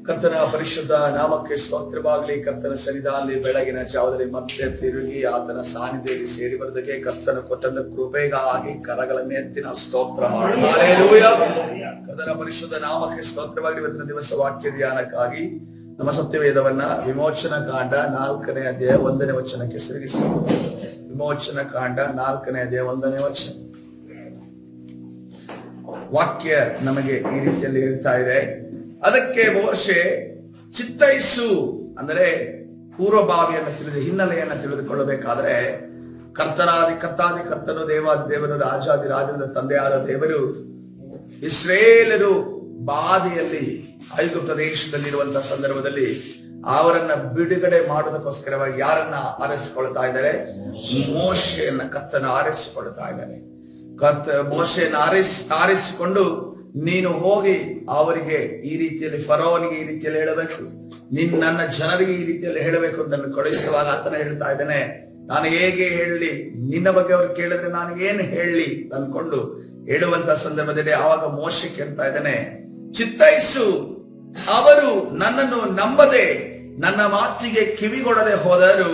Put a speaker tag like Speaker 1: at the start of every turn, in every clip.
Speaker 1: ಕರ್ತನ ಪರಿಶುದ್ಧ ನಾಮಕ್ಕೆ ಸ್ತೋತ್ರವಾಗಲಿ. ಕರ್ತನ ಸನ್ನಿಧಾನದಲ್ಲಿ ಬೆಳಗಿನ ಜಾವದಲ್ಲಿ ಮತ್ತೆ ತಿರುಗಿ ಆತನ ಸಾನ್ನಿಧ್ಯದಲ್ಲಿ ಸೇರಿ ಬರುವುದಕ್ಕೆ ಕರ್ತನ ಕೊಟ್ಟಂತ ಕೃಪೆಗಾಗಿ ಕರಗಳನ್ನೆತ್ತಿ ನಾವು ಸ್ತೋತ್ರ ಮಾಡಿ ಹಲ್ಲೆಲೂಯಾ. ಕರ್ತನ ಪರಿಶುದ್ಧ ನಾಮಕ್ಕೆ ಸ್ತೋತ್ರವಾಗಲಿ. ಇವತ್ತಿನ ದಿವಸ ವಾಕ್ಯ ಧ್ಯಾನಕ್ಕಾಗಿ ನಮ್ಮ ಸತ್ಯವೇದವನ್ನ ವಿಮೋಚನಾ ಕಾಂಡ 4ನೇ ಅಧ್ಯಾಯ 1ನೇ ವಚನಕ್ಕೆ ತಿರುಗಿಸಿ. ವಿಮೋಚನಾ ಕಾಂಡ 4ನೇ ಅಧ್ಯಾಯ 1ನೇ ವಚನ. ವಾಕ್ಯ ನಮಗೆ ಈ ರೀತಿಯಲ್ಲಿ ಹೇಳ್ತಾ ಇದೆ, ಅದಕ್ಕೆ ಮೋಶೆ ಚಿತ್ತೈಸು ಅಂದರೆ ಪೂರ್ವಭಾವಿಯನ್ನು ತಿಳಿದು ಹಿನ್ನೆಲೆಯನ್ನು ತಿಳಿದುಕೊಳ್ಳಬೇಕಾದ್ರೆ ಕರ್ತನು ದೇವಾದಿ ದೇವರು ರಾಜಾದಿ ರಾಜನ ತಂದೆಯಾದ ದೇವರು ಇಸ್ರೇಲರು ಬಾಧೆಯಲ್ಲಿ ಐಗುಪ್ತ ದೇಶದಲ್ಲಿರುವಂತಹ ಸಂದರ್ಭದಲ್ಲಿ ಅವರನ್ನ ಬಿಡುಗಡೆ ಮಾಡೋದಕ್ಕೋಸ್ಕರವಾಗಿ ಯಾರನ್ನ ಆರಿಸಿಕೊಳ್ತಾ ಇದ್ದಾರೆ? ಮೋಶೆಯನ್ನ ಕರ್ತನ ಆರಿಸಿಕೊಳ್ತಾ ಇದ್ದಾರೆ. ಮೋಶೆಯನ್ನು ಆರಿಸಿಕೊಂಡು ನೀನು ಹೋಗಿ ಅವರಿಗೆ ಈ ರೀತಿಯಲ್ಲಿ ಫರೋವನಿಗೆ ಈ ರೀತಿಯಲ್ಲಿ ಹೇಳಬೇಕು, ನನ್ನ ಜನರಿಗೆ ಈ ರೀತಿಯಲ್ಲಿ ಹೇಳಬೇಕು ಅಂತ ಕಳುಹಿಸುವಾಗ ಆತನ ಹೇಳ್ತಾ ಇದ್ದಾನೆ, ನಾನು ಹೇಗೆ ಹೇಳಲಿ, ನಿನ್ನ ಬಗ್ಗೆ ಅವ್ರು ಕೇಳಿದ್ರೆ ನಾನು ಏನು ಹೇಳಲಿ ಅನ್ಕೊಂಡು ಹೇಳುವಂತ ಸಂದರ್ಭದಲ್ಲಿ ಆವಾಗ ಮೋಶೆ ಕೇಳ್ತಾ ಇದ್ದಾನೆ, ಚಿತ್ತೈಸು, ಅವರು ನನ್ನನ್ನು ನಂಬದೆ ನನ್ನ ಮಾತಿಗೆ ಕಿವಿಗೊಡದೆ ಹೋದರು,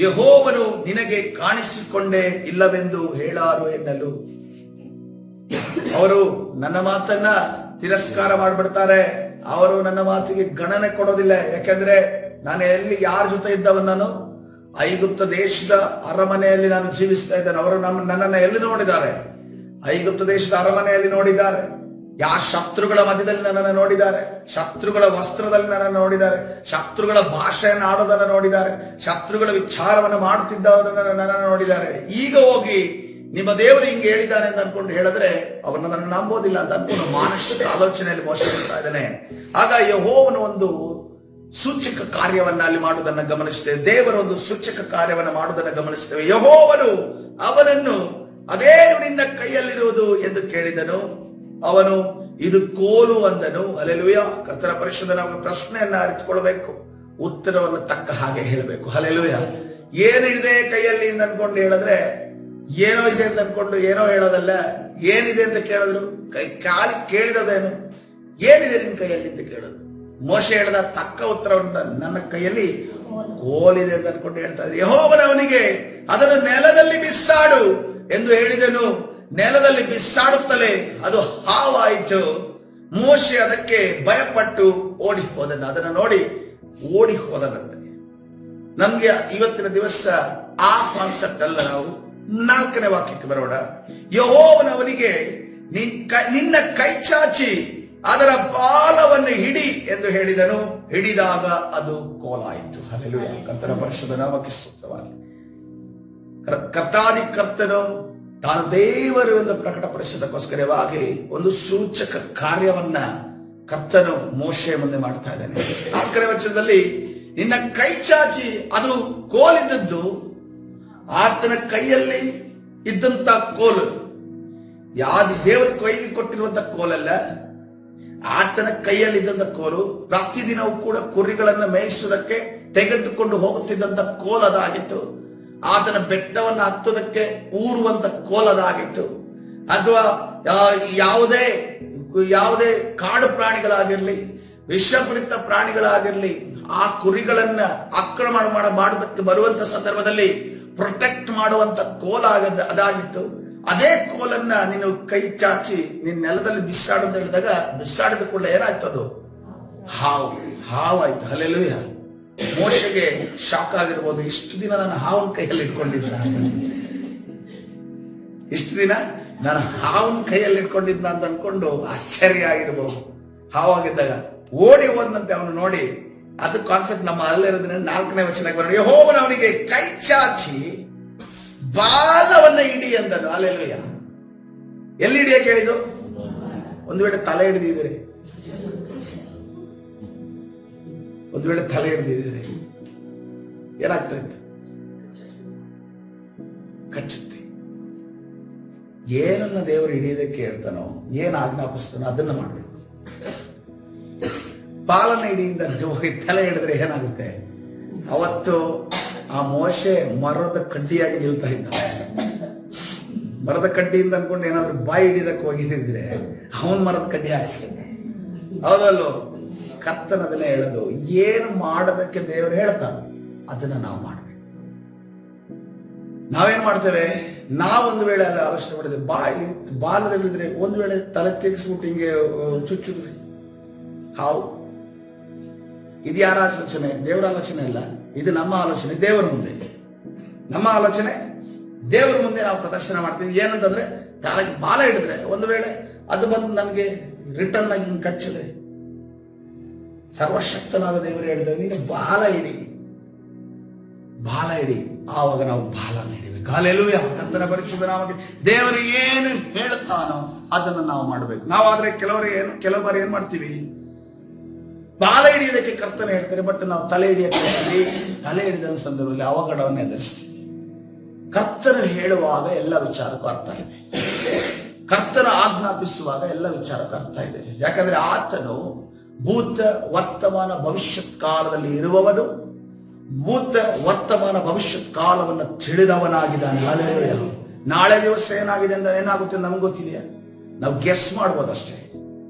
Speaker 1: ಯೆಹೋವನು ನಿನಗೆ ಕಾಣಿಸಿಕೊಂಡೇ ಇಲ್ಲವೆಂದು ಹೇಳಾರು ಎನ್ನಲು. ಅವರು ನನ್ನ ಮಾತನ್ನ ತಿರಸ್ಕಾರ ಮಾಡ್ಬಿಡ್ತಾರೆ, ಅವರು ನನ್ನ ಮಾತಿಗೆ ಗಣನೆ ಕೊಡೋದಿಲ್ಲ. ಯಾಕೆಂದ್ರೆ ನಾನು ಎಲ್ಲಿ ಯಾರ ಜೊತೆ ಇದ್ದವನು? ನಾನು ಐಗುಪ್ತ ದೇಶದ ಅರಮನೆಯಲ್ಲಿ ನಾನು ಜೀವಿಸ್ತಾ ಇದ್ದೇನೆ. ಅವರು ನನ್ನನ್ನ ಎಲ್ಲಿ ನೋಡಿದ್ದಾರೆ? ಐಗುಪ್ತ ದೇಶದ ಅರಮನೆಯಲ್ಲಿ ನೋಡಿದ್ದಾರೆ. ಶತ್ರುಗಳ ಮಧ್ಯದಲ್ಲಿ ನನ್ನನ್ನು ನೋಡಿದ್ದಾರೆ, ಶತ್ರುಗಳ ವಸ್ತ್ರದಲ್ಲಿ ನನ್ನನ್ನು ನೋಡಿದ್ದಾರೆ, ಶತ್ರುಗಳ ಭಾಷೆಯನ್ನು ಆಡೋದನ್ನು ನೋಡಿದ್ದಾರೆ, ಶತ್ರುಗಳ ವಿಚಾರವನ್ನು ಮಾಡುತ್ತಿದ್ದವರನ್ನು ನನ್ನನ್ನು ನೋಡಿದ್ದಾರೆ. ಈಗ ಹೋಗಿ ನಿಮ್ಮ ದೇವರು ಹಿಂಗೆ ಹೇಳಿದ್ದಾನೆ ಅಂತ ಅನ್ಕೊಂಡು ಹೇಳಿದ್ರೆ ಅವರನ್ನ ನನ್ನ ನಂಬೋದಿಲ್ಲ ಅಂತ ಅನ್ಕೊಂಡು ಮಾನಸಿಕ ಆಲೋಚನೆಯಲ್ಲಿ ಮೋಸ ಮಾಡ್ತಾ ಇದ್ದಾನೆ. ಆಗ ಯೆಹೋವನು ಒಂದು ಸೂಚಕ ಕಾರ್ಯವನ್ನ ಅಲ್ಲಿ ಮಾಡುವುದನ್ನು ಗಮನಿಸ್ತೇವೆ. ದೇವರ ಒಂದು ಸೂಚಕ ಕಾರ್ಯವನ್ನ ಮಾಡುವುದನ್ನು ಗಮನಿಸ್ತೇವೆ. ಯೆಹೋವನು ಅವನನ್ನು ಅದೇನು ನಿನ್ನ ಕೈಯಲ್ಲಿರುವುದು ಎಂದು ಕೇಳಿದನು. ಅವನು ಇದು ಕೋಲು ಅಂದನು. ಹಲ್ಲೆಲೂಯಾ. ಕರ್ತನ ಪರಿಶುದ್ಧ ನಾವು ಪ್ರಶ್ನೆಯನ್ನ ಅರಿತುಕೊಳ್ಬೇಕು, ಉತ್ತರವನ್ನು ತಕ್ಕ ಹಾಗೆ ಹೇಳಬೇಕು. ಹಲ್ಲೆಲೂಯಾ. ಏನಿದೆ ಕೈಯಲ್ಲಿ ಅಂತ ಅನ್ಕೊಂಡು ಹೇಳಿದ್ರೆ ಏನೋ ಇದೆ ಅಂತ ಅನ್ಕೊಂಡು ಏನೋ ಹೇಳೋದಲ್ಲ. ಏನಿದೆ ಅಂತ ಕೇಳಿದ್ರು ಕಾಲಿ ಕೇಳಿದದೇನು, ಏನಿದೆ ನಿನ್ನ ಕೈಯಲ್ಲಿ ಅಂತ ಕೇಳೋದು. ಮೋಶೆ ಹೇಳಿದ ತಕ್ಕ ಉತ್ತರವನ್ನು ನನ್ನ ಕೈಯಲ್ಲಿ ಕೋಲಿದೆ ಅಂತ ಅನ್ಕೊಂಡು ಹೇಳ್ತಾ ಇದ್ರು. ಯೆಹೋವನು ಅವನಿಗೆ ಅದನ್ನು ನೆಲದಲ್ಲಿ ಬಿಸಾಡು ಎಂದು ಹೇಳಿದನು. ನೆಲದಲ್ಲಿ ಬಿಸಾಡುತ್ತಲೇ ಅದು ಹಾವಾಯಿತು. ಮೋಶೆ ಅದಕ್ಕೆ ಭಯಪಟ್ಟು ಓಡಿ ಹೋದನು. ಅದನ್ನು ನೋಡಿ ಓಡಿ ಹೋದನಂತೆ. ನಮ್ಗೆ ಇವತ್ತಿನ ದಿವಸ ಆ ಕಾನ್ಸೆಪ್ಟ್ ಅಲ್ಲ. ನಾವು 4ನೇ ವಾಕ್ಯಕ್ಕೆ ಬರೋಣ. ಯೆಹೋವನು ಅವನಿಗೆ ನಿನ್ನ ಕೈ ಚಾಚಿ ಅದರ ಬಾಲವನ್ನು ಹಿಡಿ ಎಂದು ಹೇಳಿದನು. ಹಿಡಿದಾಗ ಅದು ಕೋಲಾಯಿತು. ಹಲ್ಲೆಲೂಯಾ. ಕರ್ತನ ಪರಿಶುದ್ಧ ನಾಮಕ್ಕೆ ಸ್ತೋತ್ರವಾಗಲಿ. ಕರ್ತಾದಿ ಕರ್ತನು ತಾನು ದೇವರು ಎಂದು ಪ್ರಕಟಪಡಿಸೋದಕ್ಕೋಸ್ಕರವಾಗಿ ಒಂದು ಸೂಚಕ ಕಾರ್ಯವನ್ನ ಕರ್ತನು ಮೋಶೆ ಮುಂದೆ ಮಾಡ್ತಾ ಇದ್ದಾನೆ. 4ನೇ ವಚನದಲ್ಲಿ ನಿನ್ನ ಕೈ ಚಾಚಿ, ಅದು ಕೋಲಿದ್ದದ್ದು ಆತನ ಕೈಯಲ್ಲಿ ಇದ್ದಂತ ಕೋಲು. ದೇವರ ಕೈಗೆ ಕೊಟ್ಟಿರುವಂತ ಕೋಲಲ್ಲ, ಆತನ ಕೈಯಲ್ಲಿ ಇದ್ದಂತ ಕೋಲು. ಪ್ರತಿದಿನವೂ ಕೂಡ ಕುರಿಗಳನ್ನ ಮೇಯಿಸುವುದಕ್ಕೆ ತೆಗೆದುಕೊಂಡು ಹೋಗುತ್ತಿದ್ದಂತ ಕೋಲದಾಗಿತ್ತು. ಆತನ ಬೆಟ್ಟವನ್ನು ಹತ್ತುವುದಕ್ಕೆ ಊರುವಂತ ಕೋಲದಾಗಿತ್ತು. ಅಥವಾ ಯಾವುದೇ ಕಾಡು ಪ್ರಾಣಿಗಳಾಗಿರ್ಲಿ, ವಿಷಪೂರಿತ ಪ್ರಾಣಿಗಳಾಗಿರ್ಲಿ, ಆ ಕುರಿಗಳನ್ನ ಆಕ್ರಮಣ ಮಾಡುವುದಕ್ಕೆ ಬರುವಂತ ಸಂದರ್ಭದಲ್ಲಿ ಪ್ರೊಟೆಕ್ಟ್ ಮಾಡುವಂತ ಕೋಲ ಅದಾಗಿತ್ತು. ಅದೇ ಕೋಲನ್ನ ನೀನು ಕೈ ಚಾಚಿ ನಿನ್ನ ನೆಲದಲ್ಲಿ ಬಿಸಾಡು ಅಂತ ಹೇಳಿದಾಗ ಬಿಸಾಡಿದ ಕೂಡಲೇ ಏನಾಯ್ತು? ಅದು ಹಾವಾಯ್ತು. ಹಲ್ಲೆಲೂಯಾ. ಮೋಶೆಗೆ ಶಾಕ್ ಆಗಿರ್ಬೋದು. ಇಷ್ಟು ದಿನ ನಾನು ಹಾವನ್ ಕೈಯಲ್ಲಿ ಇಟ್ಕೊಂಡಿದ್ದ, ಇಷ್ಟು ದಿನ ನಾನು ಹಾವನ್ ಕೈಯಲ್ಲಿ ಇಟ್ಕೊಂಡಿದ್ದ ಅಂತ ಅನ್ಕೊಂಡು ಆಶ್ಚರ್ಯ ಆಗಿರ್ಬೋದು. ಹಾವಾಗಿದ್ದಾಗ ಓಡಿ ಹೋದಂತೆ ಅವನು ನೋಡಿ. ಅದು ಕಾನ್ಸೆಪ್ಟ್ ನಮ್ಮ ಅಲ್ಲಿರೋದ್ರಿಂದ 4ನೇ ವಚನಕ್ಕೆ ಬರೋಣ. ಯೆಹೋವನು ಅವನಿಗೆ ಕೈ ಚಾಚಿ ಬಾಲವನ್ನ ಹಿಡಿ ಅಂದನು. ಹಲ್ಲೆಲೂಯಾ. ಎಲ್ಲಿ ಹಿಡಿಯಕ್ಕೆ ಹೇಳಿದ್ದು? ಒಂದು ವೇಳೆ ತಲೆ ಹಿಡಿದಿದ್ರೆ, ಒಂದು ವೇಳೆ ತಲೆ ಹಿಡಿದಿದ್ರೆ ಏನಾಗ್ತಾ ಇತ್ತು? ಕಚ್ಚುತ್ತೆ. ಏನನ್ನ ದೇವರು ಹಿಡಿಯೋದಕ್ಕೆ ಹೇಳ್ತಾನೋ, ಏನ್ ಆಜ್ಞಾಪಿಸ್ತಾನೋ ಅದನ್ನ ಮಾಡಬೇಕು. ಬಾಲನ ಹಿಡಿಯಿಂದ ಹೋಗಿ ತಲೆ ಹಿಡಿದ್ರೆ ಏನಾಗುತ್ತೆ? ಅವತ್ತು ಆ ಮೋಶೆ ಮರದ ಕಡ್ಡಿಯಾಗಿ ನಿಲ್ತಾ ಇದ್ದ. ಮರದ ಕಡ್ಡಿಯಿಂದ ಅನ್ಕೊಂಡು ಏನಾದ್ರು ಬಾಯಿ ಹಿಡಿದಕ್ಕೆ ಹೋಗಿದ್ರೆ ಅವನ್ ಮರದ ಕಡ್ಡಿ ಹಾಕ್ತಾನೆ. ಹೌದಲ್ಲೋ? ಕರ್ತನದನ್ನೇ ಹೇಳೋದು. ಏನು ಮಾಡೋದಕ್ಕೆ ದೇವರು ಹೇಳ್ತಾನೆ ಅದನ್ನ ನಾವು ಮಾಡಬೇಕು. ನಾವೇನ್ ಮಾಡ್ತೇವೆ, ನಾವೊಂದು ವೇಳೆ ಅಲ್ಲ ಆಲೋಚನೆ ಮಾಡಿದ್ರೆ ಬಾಲದಲ್ಲಿದ್ರೆ ಒಂದು ವೇಳೆ ತಲೆ ತಿರುಗಿಸ್ಬಿಟ್ಟು ಹಿಂಗೆ ಚುಚ್ಚಿದ್ರಿ ಹಾವು. ಇದು ಯಾರ ಆಲೋಚನೆ? ದೇವರ ಆಲೋಚನೆ ಅಲ್ಲ, ಇದು ನಮ್ಮ ಆಲೋಚನೆ. ದೇವರ ಮುಂದೆ ನಮ್ಮ ಆಲೋಚನೆ, ದೇವರ ಮುಂದೆ ನಾವು ಪ್ರದರ್ಶನ ಮಾಡ್ತೀವಿ. ಏನಂತಂದ್ರೆ ತಲೆಗೆ ಬಾಲ ಹಿಡಿದ್ರೆ ಒಂದು ವೇಳೆ ಅದು ಬಂದು ನಮ್ಗೆ ರಿಟರ್ನ್ ಆಗಿ ಹಿಂಗೆ ಕಚ್ಚಿದ್ರೆ, ಸರ್ವಶಕ್ತನಾದ ದೇವರು ಹೇಳಿದ್ರೆ ನೀನು ಬಾಲ ಹಿಡಿ, ಬಾಲ ಹಿಡಿ. ಆವಾಗ ನಾವು ಬಾಲನ ಹಿಡಿಬೇಕು. ಹಲ್ಲೆಲೂಯಾ. ಕರ್ತನ ಪರಿಶುದ್ಧ ನಾಮಕ್ಕೆ. ದೇವರು ಏನು ಹೇಳ್ತಾನೋ ಅದನ್ನು ನಾವು ಮಾಡಬೇಕು. ನಾವಾದ್ರೆ ಕೆಲವು ಬಾರಿ ಏನ್ ಮಾಡ್ತೀವಿ, ಬಾಲ ಹಿಡಿಯೋದಕ್ಕೆ ಕರ್ತನ ಹೇಳ್ತಾರೆ, ಬಟ್ ನಾವು ತಲೆ ಹಿಡಿಯಕ್ಕೆ ತಲೆ ಹಿಡಿದ ಸಂದರ್ಭದಲ್ಲಿ ಅವಘಡವನ್ನು ಎದುರಿಸ್ತೀವಿ. ಕರ್ತನ ಹೇಳುವಾಗ ಎಲ್ಲ ವಿಚಾರಕ್ಕೂ ಅರ್ಥ ಇದೆ, ಕರ್ತನ ಆಜ್ಞಾಪಿಸುವಾಗ ಎಲ್ಲ ವಿಚಾರಕ್ಕೂ ಅರ್ಥ ಇದೆ. ಯಾಕಂದ್ರೆ ಆತನು ಭೂತ ವರ್ತಮಾನ ಭವಿಷ್ಯತ್ ಕಾಲದಲ್ಲಿ ಇರುವವನು, ಭೂತ ವರ್ತಮಾನ ಭವಿಷ್ಯತ್ ಕಾಲವನ್ನು ತಿಳಿದವನಾಗಿದ್ದಾನೆ. ಹಲ್ಲೆಲೂಯಾ. ನಾಳೆ ದಿವಸ ಏನಾಗಿದೆ ಅಂತ ಏನಾಗುತ್ತೆ ನಮ್ಗೆ ಗೊತ್ತಿದೆಯಾ? ನಾವು ಗೆಸ್ ಮಾಡ್ಬೋದಷ್ಟೇ,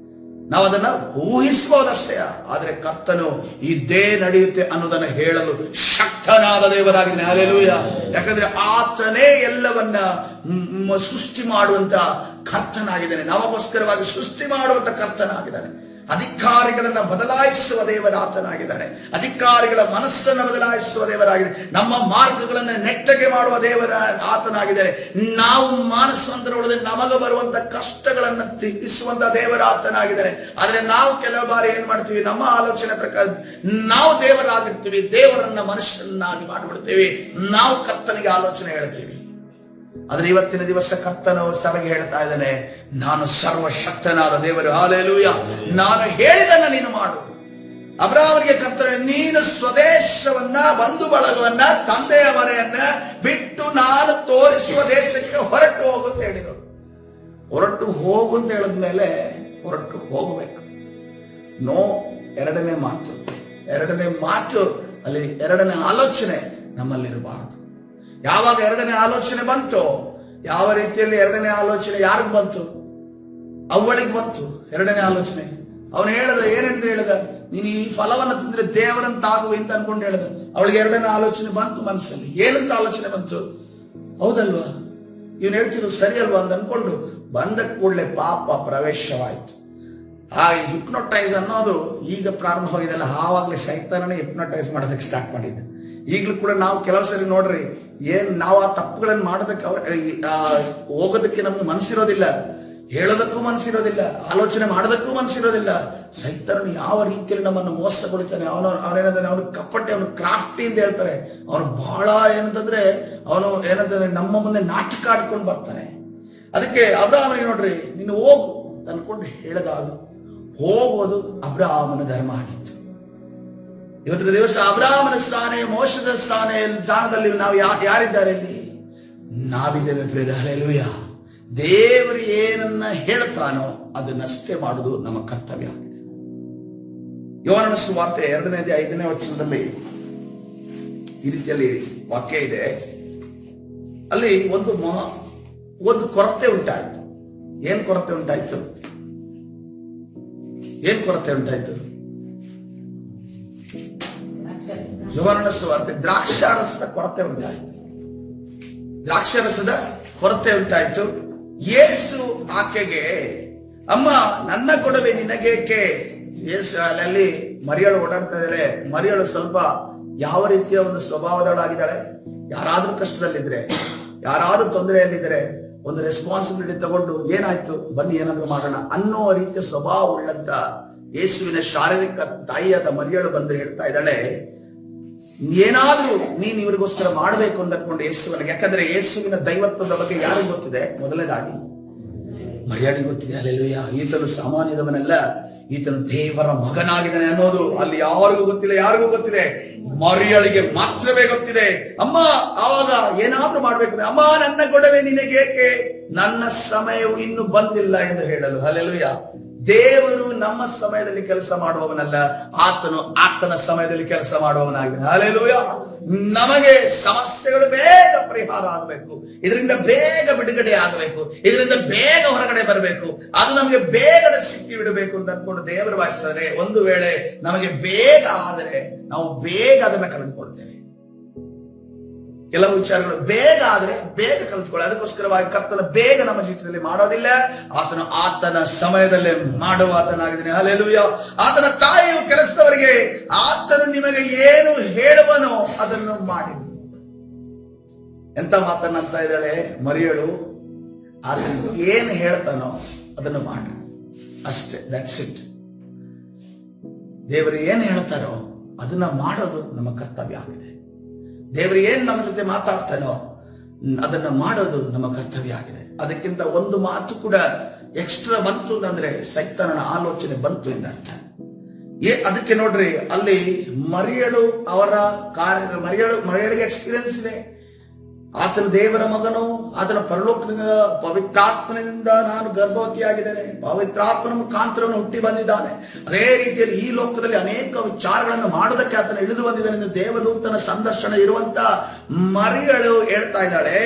Speaker 1: ನಾವು ಅದನ್ನ ಊಹಿಸಬಹುದಷ್ಟೇ. ಆದ್ರೆ ಕರ್ತನು ಇದೇ ನಡೆಯುತ್ತೆ ಅನ್ನೋದನ್ನ ಹೇಳಲು ಶಕ್ತನಾದ ದೇವರಾಗಿದ್ದಾನೆ. ಹಲ್ಲೆಲೂಯಾ. ಯಾಕಂದ್ರೆ ಆತನೇ ಎಲ್ಲವನ್ನ ಸೃಷ್ಟಿ ಮಾಡುವಂತ ಕರ್ತನಾಗಿದ್ದಾನೆ, ನಮಗೋಸ್ಕರವಾಗಿ ಸೃಷ್ಟಿ ಮಾಡುವಂತ ಕರ್ತನಾಗಿದ್ದಾನೆ. ಅಧಿಕಾರಿಗಳನ್ನ ಬದಲಾಯಿಸುವ ದೇವರಾತನಾಗಿದ್ದಾನೆ, ಅಧಿಕಾರಿಗಳ ಮನಸ್ಸನ್ನು ಬದಲಾಯಿಸುವ ದೇವರಾಗಿದ್ದಾನೆ, ನಮ್ಮ ಮಾರ್ಗಗಳನ್ನ ನೆಟ್ಟಗೆ ಮಾಡುವ ದೇವರ ಆತನಾಗಿದ್ದಾನೆ. ನಾವು ಮಾನಸಾಂತರಗೊಳ್ಳದೆ ನಮಗೆ ಬರುವಂತ ಕಷ್ಟಗಳನ್ನ ತಿಪ್ಪಿಸುವಂತ ದೇವರಾತನಾಗಿದ್ದಾನೆ. ಆದ್ರೆ ನಾವು ಕೆಲವು ಬಾರಿ ಏನ್ ಮಾಡ್ತೀವಿ, ನಮ್ಮ ಆಲೋಚನೆ ಪ್ರಕಾರ ನಾವು ದೇವರಾಗಿರ್ತೀವಿ, ದೇವರನ್ನ ಮನುಷ್ಯನಾಗಿ ಮಾಡಿಬಿಡ್ತೀವಿ, ನಾವು ಕರ್ತನಿಗೆ ಆಲೋಚನೆ ಹೇಳ್ತೀವಿ. ಆದ್ರೆ ಇವತ್ತಿನ ದಿವಸ ಕರ್ತನು ಸಭೆಗೆ ಹೇಳ್ತಾ ಇದ್ದಾನೆ, ನಾನು ಸರ್ವಶಕ್ತನಾದ ದೇವರು. ಹಲ್ಲೆಲೂಯಾ. ನಾನು ಹೇಳಿದನ್ನ ನೀನು ಮಾಡು. ಅಬ್ರಹಾಮನಿಗೆ ಕರ್ತನು, ನೀನು ಸ್ವದೇಶವನ್ನ, ಬಂಧು ಬಳಗವನ್ನ, ತಂದೆಯ ಮನೆಯನ್ನ ಬಿಟ್ಟು ನಾನು ತೋರಿಸುವ ದೇಶಕ್ಕೆ ಹೊರಟು ಹೋಗು ಅಂತ ಹೇಳಿದರು. ಹೊರಟು ಹೋಗು ಅಂತ ಹೇಳಿದ್ಮೇಲೆ ಹೊರಟು ಹೋಗಬೇಕು. ನೋ ಎರಡನೇ ಮಾತು ಅಲ್ಲಿ ಎರಡನೇ ಆಲೋಚನೆ ನಮ್ಮಲ್ಲಿರಬಾರದು. ಯಾವಾಗ ಎರಡನೇ ಆಲೋಚನೆ ಬಂತು, ಯಾವ ರೀತಿಯಲ್ಲಿ ಎರಡನೇ ಆಲೋಚನೆ ಯಾರಿಗ್ ಬಂತು? ಅವಳಿಗೆ ಬಂತು ಎರಡನೇ ಆಲೋಚನೆ. ಅವನು ಏನಂತ ಹೇಳಿದ, ನೀನು ಈ ಫಲವನ್ನು ತಿಂದ್ರೆ ದೇವರಂತಾಗುವೆ ಅಂತ ಅನ್ಕೊಂಡು ಹೇಳಿದ. ಅವಳಿಗೆ ಎರಡನೇ ಆಲೋಚನೆ ಬಂತು ಮನಸ್ಸಲ್ಲಿ. ಏನಂತ ಆಲೋಚನೆ ಬಂತು? ಹೌದಲ್ವಾ, ಇವನು ಹೇಳ್ತಿರೋದು ಸರಿ ಅಲ್ವಾ ಅಂತ ಅನ್ಕೊಂಡು ಬಂದ ಕೂಡಲೇ ಪಾಪ ಪ್ರವೇಶವಾಯಿತು. ಆ ಹಿಪ್ನೋಟೈಸ್ ಅನ್ನೋದು ಈಗ ಪ್ರಾರಂಭವಾಗಿದೆಲ್ಲ, ಆವಾಗಲೇ ಸೈತಾನನೇ ಹಿಪ್ನೋಟೈಸ್ ಮಾಡೋದಕ್ಕೆ ಸ್ಟಾರ್ಟ್ ಮಾಡಿದ್ದೆ. ಈಗಲೂ ಕೂಡ ನಾವು ಕೆಲವು ಸರಿ ನೋಡ್ರಿ, ನಾವು ಆ ತಪ್ಪುಗಳನ್ನು ಮಾಡೋದಕ್ಕೆ ಹೋಗೋದಕ್ಕೆ ನಮ್ಗೆ ಮನಸ್ಸಿರೋದಿಲ್ಲ, ಹೇಳೋದಕ್ಕೂ ಮನಸ್ಸಿರೋದಿಲ್ಲ, ಆಲೋಚನೆ ಮಾಡೋದಕ್ಕೂ ಮನಸ್ಸಿರೋದಿಲ್ಲ. ಸೈತಾನನು ಯಾವ ರೀತಿಯಲ್ಲಿ ನಮ್ಮನ್ನು ಮೋಸಗೊಳಿತಾನೆ, ಅವನೇನಂದ್ರೆ ಅವನು ಕಪ್ಪಟ್ಟೆ, ಅವನು ಕ್ರಾಫ್ಟಿ ಅಂತ ಹೇಳ್ತಾರೆ. ಅವನು ಬಹಳ ಏನಂತಂದ್ರೆ ನಮ್ಮ ಮುಂದೆ ನಾಟಕ ಆಡ್ಕೊಂಡು ಬರ್ತಾನೆ. ಅದಕ್ಕೆ ಅಬ್ರಹಾಮನಿಗೆ ನೋಡ್ರಿ, ನೀನು ಹೋಗು ಅನ್ಕೊಂಡು ಹೇಳದಾಗ ಹೋಗೋದು ಅಬ್ರಹಾಮನ ಧರ್ಮ ಆಗಿತ್ತು. ಇವತ್ತಿನ ದಿವಸ ಅಬ್ರಹಾಮನ ಸ್ಥಾನ, ಮೋಶದ ಸ್ಥಾನದಲ್ಲಿ ನಾವು ಯಾರಿದ್ದಾರೆ? ಇಲ್ಲಿ ನಾವಿದ್ದೇವೆ ಪ್ರಿಯರೇ. ಹಲ್ಲೆಲೂಯಾ. ದೇವರು ಏನನ್ನ ಹೇಳ್ತಾನೋ ಅದನ್ನಷ್ಟೇ ಮಾಡುವುದು ನಮ್ಮ ಕರ್ತವ್ಯ ಆಗಿದೆ. ಯೋಹಾನನ ಸುವಾರ್ತೆ 2:5 ವಚನದಲ್ಲಿ ಈ ರೀತಿಯಲ್ಲಿ ವಾಕ್ಯ ಇದೆ. ಅಲ್ಲಿ ಒಂದು ಕೊರತೆ ಉಂಟಾಯಿತು. ಏನ್ ಕೊರತೆ ಉಂಟಾಯ್ತು? ಯೋಹಾನನ ಸುವಾರ್ತೆ ದ್ರಾಕ್ಷಾರಸದ ಕೊರತೆ ಉಂಟಾಯ್ತು. ಯೇಸು ಆಕೆಗೆ, ಅಮ್ಮ ನನ್ನ ಕೊಡವೆ ನಿನಗೇಕೆ? ಯೇಸು ಅಲ್ಲಿ ಮರಿಯಳು ಓಡಾಡ್ತಾ ಇದ್ದಾಳೆ. ಮರಿಯಳು ಸ್ವಲ್ಪ ಯಾವ ರೀತಿಯ ಒಂದು ಸ್ವಭಾವದವಳಾಗಿದ್ದಾಳೆ. ಯಾರಾದ್ರೂ ಕಷ್ಟದಲ್ಲಿದ್ರೆ, ಯಾರಾದ್ರೂ ತೊಂದರೆಯಲ್ಲಿದ್ರೆ ಒಂದು ರೆಸ್ಪಾನ್ಸಿಬಿಲಿಟಿ ತಗೊಂಡು ಏನಾಯ್ತು ಬನ್ನಿ ಏನಾದ್ರೂ ಮಾಡೋಣ ಅನ್ನೋ ರೀತಿಯ ಸ್ವಭಾವ ಉಳ್ಳಂತ ಯೇಸುವಿನ ಶಾರೀರಿಕ ತಾಯಿಯಾದ ಮರಿಯಳು ಬಂದು ಹೇಳ್ತಾ ಇದ್ದಾಳೆ, ಏನಾದ್ರೂ ನೀನ್ ಇವ್ರಿಗೋಸ್ಕರ ಮಾಡಬೇಕು ಅಂದ್ಕೊಂಡು ಯೇಸುವನಿಗೆ. ಯಾಕಂದ್ರೆ ಯೇಸುವಿನ ದೈವತ್ವದ ಬಗ್ಗೆ ಯಾರಿಗೂ ಗೊತ್ತಿದೆ? ಮೊದಲನೇದಾಗಿ ಮರಿಯಳಿಗೆ ಗೊತ್ತಿದೆ. ಹಲ್ಲೆಲೂಯಾ. ಈತನು ಸಾಮಾನ್ಯದವನಲ್ಲ, ಈತನು ದೇವರ ಮಗನಾಗಿದ್ದಾನೆ ಅನ್ನೋದು ಅಲ್ಲಿ ಯಾರಿಗೂ ಗೊತ್ತಿದೆ. ಮರಿಯಳಿಗೆ ಮಾತ್ರವೇ ಗೊತ್ತಿದೆ. ಅಮ್ಮ ಆವಾಗ ಏನಾದ್ರೂ ಮಾಡ್ಬೇಕು, ಅಮ್ಮ ನನ್ನ ಗೊಡವೆ ನಿನಗೇಕೆ, ನನ್ನ ಸಮಯವು ಇನ್ನು ಬಂದಿಲ್ಲ ಎಂದು ಹೇಳಲು. ಹಲ್ಲೆಲೂಯಾ. ದೇವರು ನಮ್ಮ ಸಮಯದಲ್ಲಿ ಕೆಲಸ ಮಾಡುವವನಲ್ಲ, ಆತನು ಆತನ ಸಮಯದಲ್ಲಿ ಕೆಲಸ ಮಾಡುವವನಾಗಿದ್ದಾನೆ. ಹಲ್ಲೆಲೂಯಾ. ನಮಗೆ ಸಮಸ್ಯೆಗಳು ಬೇಗ ಪರಿಹಾರ ಆಗಬೇಕು, ಇದರಿಂದ ಬೇಗ ಬಿಡುಗಡೆ ಆಗಬೇಕು, ಇದರಿಂದ ಬೇಗ ಹೊರಗಡೆ ಬರಬೇಕು, ಅದು ನಮಗೆ ಬೇಗ ಸಿಕ್ಕಿ ಬಿಡಬೇಕು ಅಂತ ಅನ್ಕೊಂಡು ದೇವರು ಭಾವಿಸ್ತಾರೆ. ಒಂದು ವೇಳೆ ನಮಗೆ ಬೇಗ ಆದರೆ ನಾವು ಬೇಗ ಅದನ್ನ ಕಳೆದುಕೊಳ್ತೇವೆ. ಕೆಲವು ವಿಚಾರಗಳು ಬೇಗ ಆದ್ರೆ ಬೇಗ ಕಲಿತ್ಕೊಳ್ಳಿ. ಅದಕ್ಕೋಸ್ಕರವಾಗಿ ಕರ್ತನ ಬೇಗ ನಮ್ಮ ಜೀವಿತದಲ್ಲಿ ಮಾಡೋದಿಲ್ಲ. ಆತನ ಸಮಯದಲ್ಲೇ ಮಾಡುವಾತನಾಗಿದ್ದಾನೆ. ಹಲ್ಲೆಲೂಯಾ. ಆತನ ತಾಯಿಯು ಕೆಲಸದವರಿಗೆ ಆತನು ನಿಮಗೆ ಏನು ಹೇಳುವನೋ ಅದನ್ನು ಮಾಡಿ. ಎಂತ ಮಾತನ್ನಂತ ಇದ್ದಾಳೆ ಮರಿಯಳು, ಆತನು ಏನು ಹೇಳ್ತಾನೋ ಅದನ್ನು ಮಾಡಿ ಅಷ್ಟೇ. That's it. ದೇವರು ಏನು ಹೇಳ್ತಾರೋ ಅದನ್ನ ಮಾಡೋದು ನಮ್ಮ ಕರ್ತವ್ಯ ಆಗಿದೆ. ದೇವರು ಏನ್ ನಮ್ಮ ಜೊತೆ ಮಾತಾಡ್ತಾನೋ ಅದನ್ನ ಮಾಡೋದು ನಮ್ಮ ಕರ್ತವ್ಯ ಆಗಿದೆ. ಅದಕ್ಕಿಂತ ಒಂದು ಮಾತು ಕೂಡ ಎಕ್ಸ್ಟ್ರಾ ಬಂತು ಅಂದ್ರೆ ಸೈತಾನನ ಆಲೋಚನೆ ಬಂತು ಎಂದರ್ಥ. ಅದಕ್ಕೆ ನೋಡ್ರಿ, ಅಲ್ಲಿ ಮರಿಯಳು ಅವರ ಮರಿಯಳಿಗೆ ಎಕ್ಸ್ಪೀರಿಯನ್ಸ್ ಇದೆ. ಆತನ ದೇವರ ಮಗನು, ಆತನ ಪರಲೋಕದಿಂದ ಪವಿತ್ರಾತ್ಮನಿಂದ ನಾನು ಗರ್ಭವತಿಯಾಗಿದ್ದೇನೆ, ಪವಿತ್ರಾತ್ಮನ ಮುಖಾಂತರವನ್ನು ಹುಟ್ಟಿ ಬಂದಿದ್ದಾನೆ. ಅದೇ ರೀತಿಯಲ್ಲಿ ಈ ಲೋಕದಲ್ಲಿ ಅನೇಕ ವಿಚಾರಗಳನ್ನು ಮಾಡೋದಕ್ಕೆ ಆತನ ಇಳಿದು ಬಂದಿದ್ದಾನೆ ಎಂದು ದೇವದೂತನ ಸಂದರ್ಶನ ಇರುವಂತ ಮರಿಯಳು ಹೇಳ್ತಾ ಇದ್ದಾಳೆ.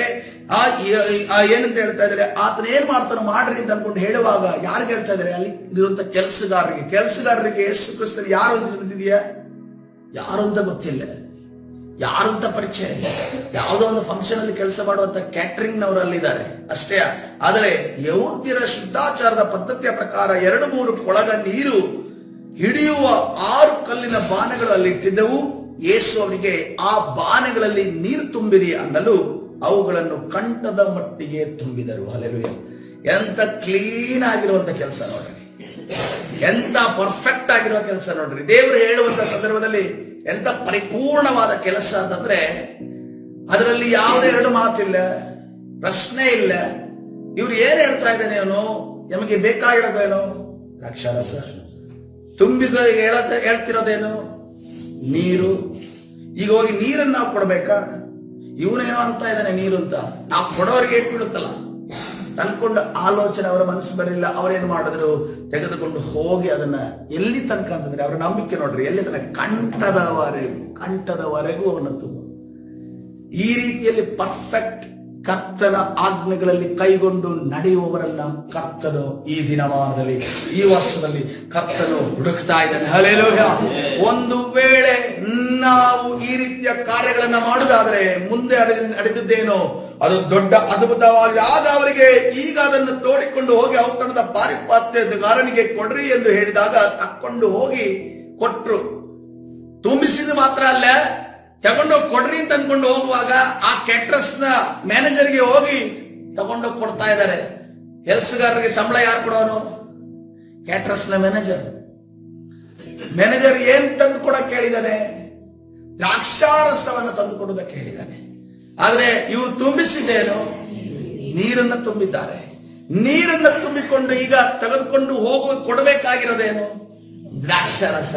Speaker 1: ಏನಂತ ಹೇಳ್ತಾ ಇದ್ದಾಳೆ, ಆತನ ಏನ್ ಮಾಡ್ತಾನೋ ಮಾಡ್ರಿ ಅಂತ ಅನ್ಕೊಂಡು ಹೇಳುವಾಗ ಯಾರಿಗೆ ಹೇಳ್ತಾ ಇದ್ದಾರೆ? ಅಲ್ಲಿ ಇರುವಂತ ಕೆಲಸಗಾರರಿಗೆ ಯೇಸು ಕ್ರಿಸ್ತನ ಯಾರು ಅಂತ ತಿಳಿದಿದೆಯಾ? ಯಾರು ಅಂತ ಗೊತ್ತಿಲ್ಲ, ಯಾರು ಅಂತ ಪರಿಚಯ ಇಲ್ಲ. ಯಾವುದೋ ಒಂದು ಫಂಕ್ಷನ್ ಅಲ್ಲಿ ಕೆಲಸ ಮಾಡುವಂತ ಕ್ಯಾಟರಿಂಗ್ ನವರಲ್ಲಿದ್ದಾರೆ ಅಷ್ಟೇ. ಆದರೆ ಯಹೂದ್ಯರ ಶುದ್ಧಾಚಾರದ ಪದ್ಧತಿಯ ಪ್ರಕಾರ 2-3 ಕೊಳಗ ನೀರು ಹಿಡಿಯುವ 6 ಕಲ್ಲಿನ ಬಾಣಗಳು ಅಲ್ಲಿ ಇಟ್ಟಿದ್ದವು. ಯೇಸು ಅವರಿಗೆ ಆ ಬಾಣಗಳಲ್ಲಿ ನೀರು ತುಂಬಿರಿ ಅನ್ನಲು ಅವುಗಳನ್ನು ಕಂಠದ ಮಟ್ಟಿಗೆ ತುಂಬಿದರು. ಹಲ್ಲೆಲೂಯಾ. ಎಂತ ಕ್ಲೀನ್ ಆಗಿರುವಂತ ಕೆಲಸ ನೋಡ್ರಿ, ಎಂತ ಪರ್ಫೆಕ್ಟ್ ಆಗಿರುವ ಕೆಲಸ ನೋಡ್ರಿ. ದೇವರು ಹೇಳುವಂತ ಸಂದರ್ಭದಲ್ಲಿ ಎಂತ ಪರಿಪೂರ್ಣವಾದ ಕೆಲಸ ಅಂತಂದ್ರೆ ಅದರಲ್ಲಿ ಯಾವುದೇ 2 ಮಾತಿಲ್ಲ, ಪ್ರಶ್ನೆ ಇಲ್ಲ. ಇವ್ರು ಏನ್ ಹೇಳ್ತಾ ಇದ್ದಾನೆ, ಅವನು ನಮಗೆ ಬೇಕಾಗಿರೋದೇನು? ದ್ರಾಕ್ಷಾರಸ. ತುಂಬಿದ ಹೇಳ್ತಿರೋದೇನು? ನೀರು. ಈಗ ಹೋಗಿ ನೀರನ್ನು ನಾವು ಕೊಡ್ಬೇಕಾ? ಇವನೇನೋ ಅಂತ ಇದ್ದಾನೆ ನೀರು ಅಂತ. ನಾವು ಕೊಡೋರಿಗೆ ಇಟ್ಬಿಡುತ್ತಲ್ಲ ಅನ್ಕೊಂಡ ಆಲೋಚನೆ ಅವರ ಮನಸ್ಸು ಬರಲಿಲ್ಲ. ಅವರೇನು ಮಾಡಿದ್ರು, ತೆಗೆದುಕೊಂಡು ಹೋಗಿ ಅದನ್ನ ಎಲ್ಲಿ ತನಕ ಅಂತಂದ್ರೆ ಅವರ ನಂಬಿಕೆ ನೋಡ್ರಿ, ಎಲ್ಲಿ ತನಕ? ಕಂಠದವರೆಗೂ ಅವನ ತುಂಬ. ಈ ರೀತಿಯಲ್ಲಿ ಪರ್ಫೆಕ್ಟ್ ಕರ್ತನ ಆಜ್ಞೆಗಳಲ್ಲಿ ಕೈಗೊಂಡು ನಡೆಯುವವರನ್ನ ಕರ್ತನು ಈ ದಿನಮಾನದಲ್ಲಿ, ಈ ವರ್ಷದಲ್ಲಿ ಕರ್ತನು ಹುಡುಕ್ತಾ ಇದ್ದಾನೆ. ಹಲ್ಲೆಲೂಯಾ. ಒಂದು ವೇಳೆ ನಾವು ಈ ರೀತಿಯ ಕಾರ್ಯಗಳನ್ನ ಮಾಡುವುದಾದ್ರೆ ಮುಂದೆ ನಡೆದಿದ್ದೇನೋ ಅದು ದೊಡ್ಡ ಅದ್ಭುತವಾಗಿ ಆಗ ಅವರಿಗೆ ಈಗ ಅದನ್ನು ತೋಡಿಕೊಂಡು ಹೋಗಿ ಔತಣದ ಪಾರಿಪಾತ್ಯಗಾರನಿಗೆ ಕೊಡ್ರಿ ಎಂದು ಹೇಳಿದಾಗ ತಕ್ಕೊಂಡು ಹೋಗಿ ಕೊಟ್ರು. ತುಂಬಿಸಿದ ಮಾತ್ರ ಅಲ್ಲ, ತಗೊಂಡು ಕೊಡ್ರಿ ಅಂತ ಅನ್ಕೊಂಡು ಹೋಗುವಾಗ ಆ ಕ್ಯಾಟ್ರಸ್ ನ ಮ್ಯಾನೇಜರ್ಗೆ ಹೋಗಿ ತಗೊಂಡೋಗಿ ಕೊಡ್ತಾ ಇದ್ದಾರೆ. ಕೆಲಸಗಾರರಿಗೆ ಸಂಬಳ ಯಾರು ಕೊಡೋನು? ಕ್ಯಾಟ್ರಸ್ ನ ಮ್ಯಾನೇಜರ್ ಏನ್ ತಂದು ಕೊಡಕ್ಕೆ ಹೇಳಿದ್ದಾನೆ? ದ್ರಾಕ್ಷಾರಸವನ್ನು ತಂದು ಕೊಡೋದಕ್ಕೆ ಹೇಳಿದ್ದಾನೆ. ಆದ್ರೆ ಇವರು ತುಂಬಿಸಿದ್ದೇನು? ನೀರನ್ನು ತುಂಬಿದ್ದಾರೆ. ನೀರನ್ನ ತುಂಬಿಕೊಂಡು ಈಗ ತೆಗೆದುಕೊಂಡು ಹೋಗುವ ಕೊಡಬೇಕಾಗಿರೋದೇನು? ದ್ರಾಕ್ಷಾರಸ.